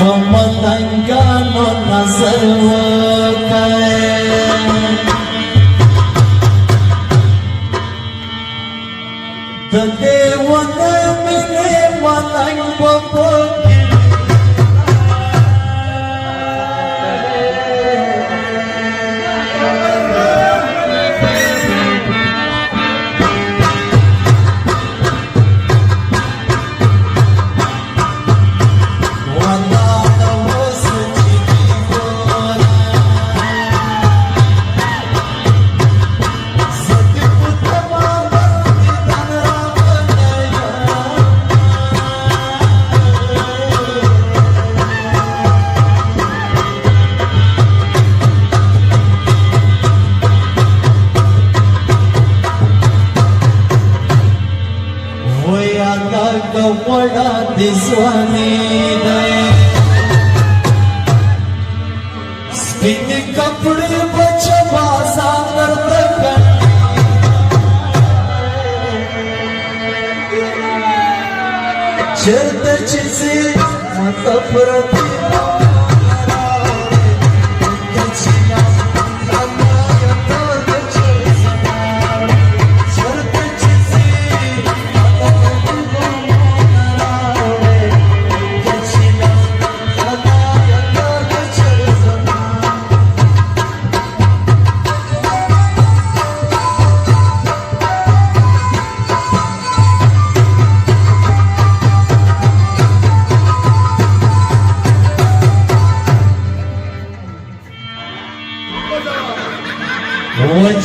मलंगानो नजर देवन मिले मलंग बबो बड़ा दिसवानी स्पिन कपड़े बचवा सागर तक चलते चिसे मतप्रति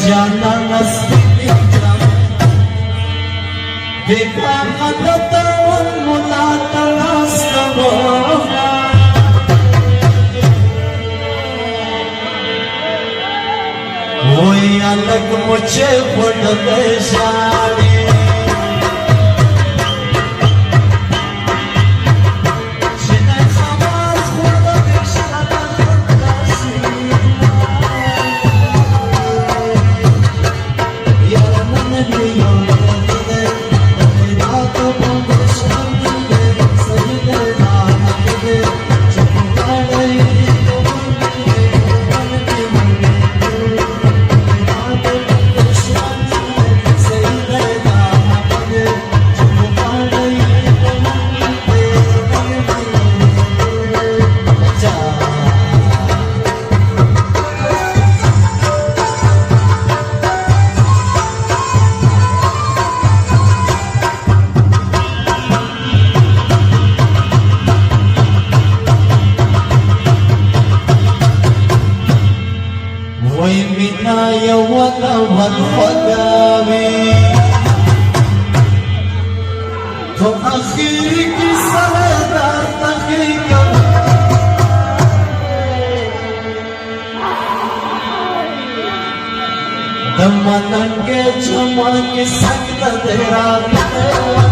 जाना नस्ती देखा मतवन मुला तलास्तवो वही अलग मुझे बढ़ते शादी يا ولا والفقاوي تؤخرك سنة تخيك دمنك جمعك سكتة ترابي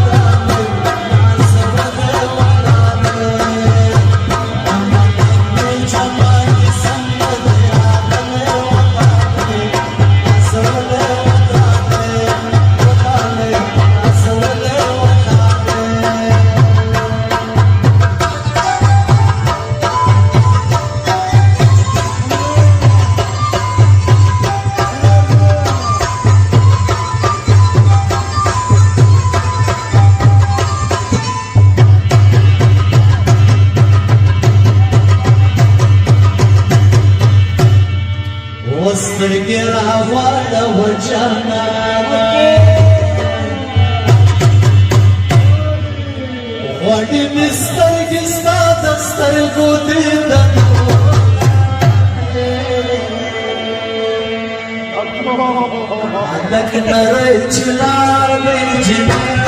سترګرا واړه وچانا وړي مسترګې ستا د سترګو دیدن لکه نری چې لار مې